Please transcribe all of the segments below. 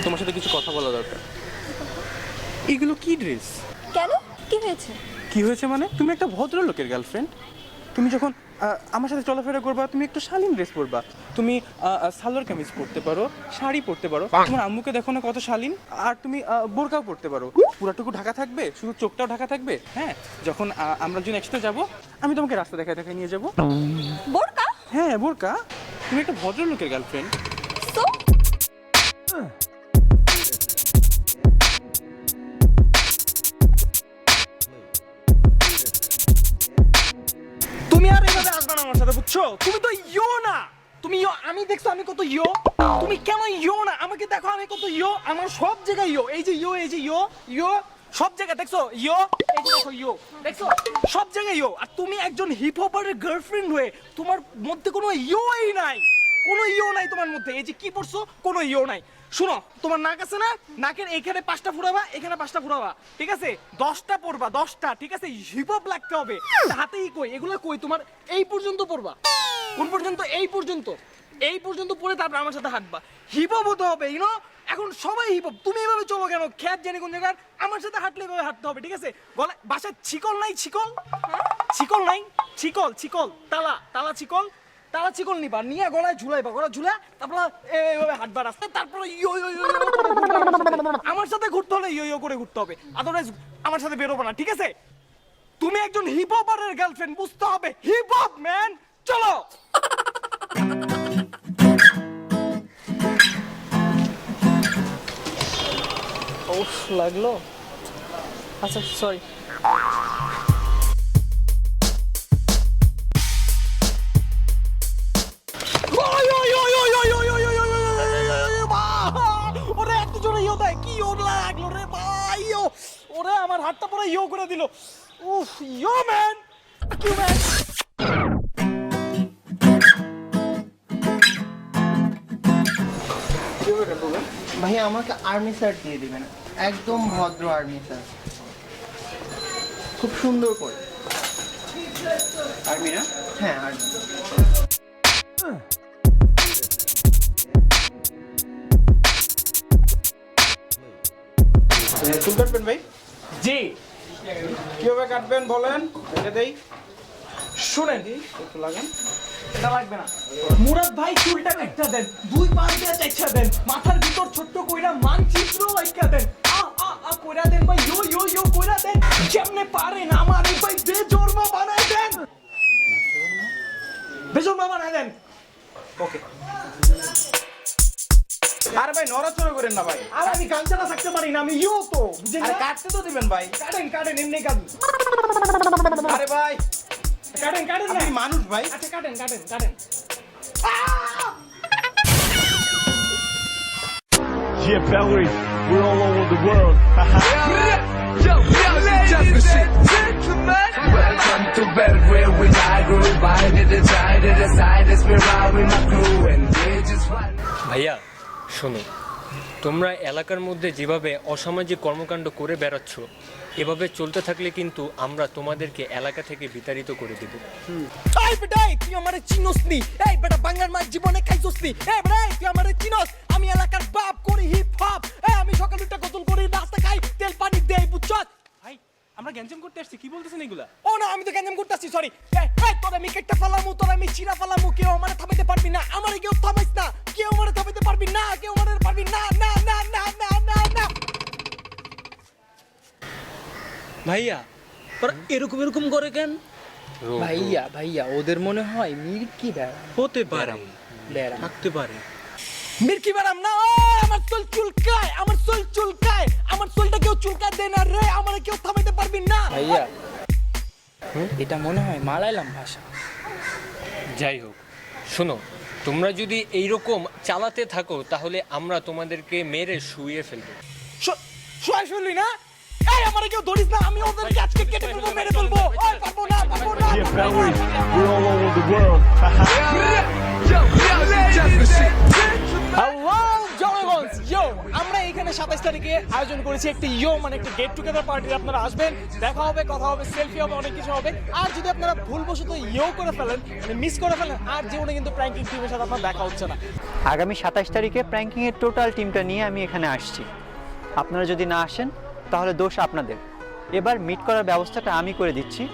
তোমার সাথে কিছু কথা বলা দরকার। এগুলো কি ড্রেস? কেন, কি হয়েছে? কি হয়েছে মানে? তুমি একটা ভদ্রলোকের গার্লফ্রেন্ড। তুমি যখন আমার সাথে চলাফেরা করবা তুমি একটু শালীন ড্রেস পরবা। তুমি সালোয়ার কামিজ পরতে পারো, শাড়ি পরতে পারো। তোমার আম্মুকে দেখো না কত শালীন। আর তুমি বোরকাও পরতে পারো, পুরাটুকু ঢাকা থাকবে, শুধু চোখটাও ঢাকা থাকবে। হ্যাঁ, যখন আমরা যখন একসাথে যাবো আমি তোমাকে রাস্তা দেখায় দেখায় নিয়ে যাবো। বোরকা? হ্যাঁ বোরকা। তুমি একটা ভদ্রলোকের গার্লফ্রেন্ড। সো তুমি আর এভাবে আসবে না আমার সাথে, বুঝছো? তুমি তো ইয়ো না, তুমি ইয়ো। আমি দেখছো আমি কত ইয়ো, তুমি কেন ইয়ো না? আমাকে দেখো আমি কত ইয়ো, আমার সব জায়গায় ইয়ো। এই যে ইয়ো, এই যে ইয়ো, ইয়ো সব জায়গায় দেখছো ইয়ো, এই যে দেখো ইয়ো, দেখছো সব জায়গায় ইয়ো। আর তুমি একজন হিপ হপারের গার্লফ্রেন্ড হয়ে তোমার মধ্যে কোনো ইয়োই নাই, কোনো ইয়ো নাই তোমার মধ্যে। এই যে কি পড়ছো, কোনো ইয়ো নাই। শুনো, তোমার নাক আছে না, নাকের এখানে 5টা ফুরাবা, এখানে 5টা ফুরাবা, ঠিক আছে? 10টা পড়বা, 10টা, ঠিক আছে? হিপ হপ লাগতে হবে। হাতেই কই এগুলো, কই তোমার এই পর্যন্ত পড়বা। কোন পর্যন্ত? এই পর্যন্ত, এই পর্যন্ত পড়ে তারপর আমার সাথে হাঁটবা। হিপ হপ হতে হবে, ইউনো। এখন সবাই হিপ হপ, তুমি এভাবে চলো কেন? খ্যাত জানি কোন জায়গার, আমার সাথে হাঁটলে এভাবে হাঁটতে হবে, ঠিক আছে? গলায় বাসায় ছিকল নাই? ছিকল, ছিকল নাই? ছিকল, ছিকল, তালা, তালা ছিকল, তালা চিকল নিবা, নিয়ে গলায় ঝুলাইবা, গলা ঝুলা তারপর এইভাবে হাঁটবা রাস্তায়। তারপর ইয়ো ইয়ো ইয়ো ইয়ো করে ঘুরবা আমার সাথে ঘুরতে হলে ইয়ো ইয়ো করে ঘুরতে হবে, আদারওয়াইজ আমার সাথে বেরোবো না, ঠিক আছে? তুমি একজন হিপ হপারের গার্লফ্রেন্ড, বুঝতে হবে। হিপ হপ ম্যান, চলো। ওফ, লাগলো। আচ্ছা সরি। ওরে আমার হাতটা পুরো ইয়ো করে দিল। উফ, ইয়ো ম্যান, কি ম্যান। ভাই আমাকে আর্মি শার্ট দিয়ে দিবেন, একদম ভদ্র আর্মি শার্ট, খুব সুন্দর করে। আর্মি না? হ্যাঁ আর্মি। চুল কাটবেন ভাই? জি। কিভাবে কাটবেন বলেন, এটা দেই। শুনেন, একটু লাগান। এটা লাগবে না। মুরাদ ভাই চুলটা একটা দেন, 2 পা দিয়ে চাইছা দেন, মাথার ভিতর ছোট্ট কইরা মানচিত্র আইকা দেন। কইরা দেন ভাই, ইয়ো ইয়ো ইয়ো কইরা দেন। যেমনে পারেন আমার এই ভাই বেজর্মা বানাই দেন, বেজর্মা বানাই দেন। ওকে। আরে ভাই নড়াচড়া করেন না ভাই। আর আমি গান ছাড়া থাকতে পারি না, আমি ইয়ো তো, বুঝেন আরে না? কাটতে তো দিবেন ভাই। কাটেন কাটেন, এমনি কাটেন। আরে ভাই কাটেন কাটেন না। আপনি মানুষ ভাই। আচ্ছা কাটেন কাটেন কাটেন। Yeah, Valerie, we're all over the world. Ladies and gentlemen, welcome to Belgrade. We grew by the side of the side. It's me ride with my crew and they just ride. ভাইয়া শোনো, তোমরা এলাকার মধ্যে যেভাবে অসামাজিক কর্মকাণ্ড করে বেড়াচ্ছ, এভাবে চলতে থাকলে কিন্তু আমরা তোমাদেরকে এলাকা থেকে বিতাড়িত করে দেব। এই বেটা, তুই আমারে চিনোস নি? এই বেটা বাংলার মার জীবনে খাইছস নি? এই বেটা তুই আমারে চিনোস? আমি এলাকার বাপ, করি হিপ হপ। আমি সকালে উঠে গোসল করি, রাস্তা খাই, তেল পানি দেই, বুঝছস? ভাই আমরা গ্যাঞ্জাম করতে আসছি, কি বলতেছেন এগুলা? ও না, আমি তো গ্যাঞ্জাম করতেছি, সরি। এই তোর আমি কেটে ফেলামু, তোর আমি চিরা ফেলামু, কেউ আমারে থামাইতে পারবি না, আমারে কেউ থামাইস না, কেউ আমারে থামাইতে পারবি না, কেউ আমারে পারবি না, না না না না না না। ভাইয়া ওরা এরকম এরকম করে কেন? ভাইয়া ভাইয়া ওদের মনে হয় মির্কি বেড়া, হতে পারে, বেড়া থাকতে পারে। মির্কি ম্যাডাম না, আমার চুল চুলকায়, আমার চুল চুলকায়, আমার চুলটা কেউ চুলকায় দেয় না রে, আমারে কেউ থামাইতে পারবি না। ভাইয়া এটা মনে হয় মালায়ালাম ভাষা। যাই হোক, শোনো, তোমরা যদি এইরকম চালাতে থাকো তাহলে আমরা তোমাদেরকে মেরে শুইয়ে ফেলবো। শুয়াই শুনলি না? এই আমারে কেউ ধরিস না, আমি ওদেরকে আজকে কেটে ফেলবো, মেরে ফেলবো। ওই পারবো না, পারবো না। Yeah, Valerie, we're all over the world. Hello জনগণ, ফ্রেন্ডস ইয়ো আমরা এখানে 27 তারিখে আয়োজন করেছি একটি ইয়ো মানে একটা গেট টুগেদার পার্টি। আপনারা আসবেন, দেখা হবে, কথা হবে, সেলফি হবে, অনেক কিছু হবে। আর যদি আপনারা ভুলবশত ইয়ো করে ফেলেন, মানে মিস করে ফেলেন, আর জীবনে কিন্তু প্র্যাঙ্কিং টিমের সাথে আপনার দেখা হচ্ছে না। আগামী 27 তারিখে প্র্যাঙ্কিংয়ের টোটাল টিমটা নিয়ে আমি এখানে আসছি। আপনারা যদি না আসেন তাহলে দোষ আপনাদের। এবার মিট করার ব্যবস্থাটা আমি করে দিচ্ছি।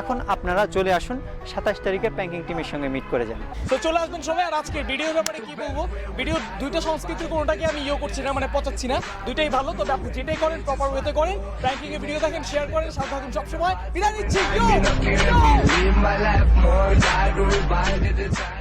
এখন আপনারা চলে আসুন, 27 তারিখে প্র্যাঙ্কিং টিমের সঙ্গে মিট করে যান। তো চলে আসবেন সবাই। আর আজকে ভিডিওর ব্যাপারে কি বলবো, ভিডিও দুইটা সংস্কৃতির কোনোটাকে আমি ইয়ে করছি না, মানে পচাচ্ছি না, দুইটাই ভালো। তবে আপনি যেটাই করেন প্রপার ওয়েতে করেন, প্র্যাঙ্কিং এর ভিডিও দেখেন, শেয়ার করেন, সাথে থাকুন সবসময়। বিদায় নিচ্ছি। Live my life more, I go by the time.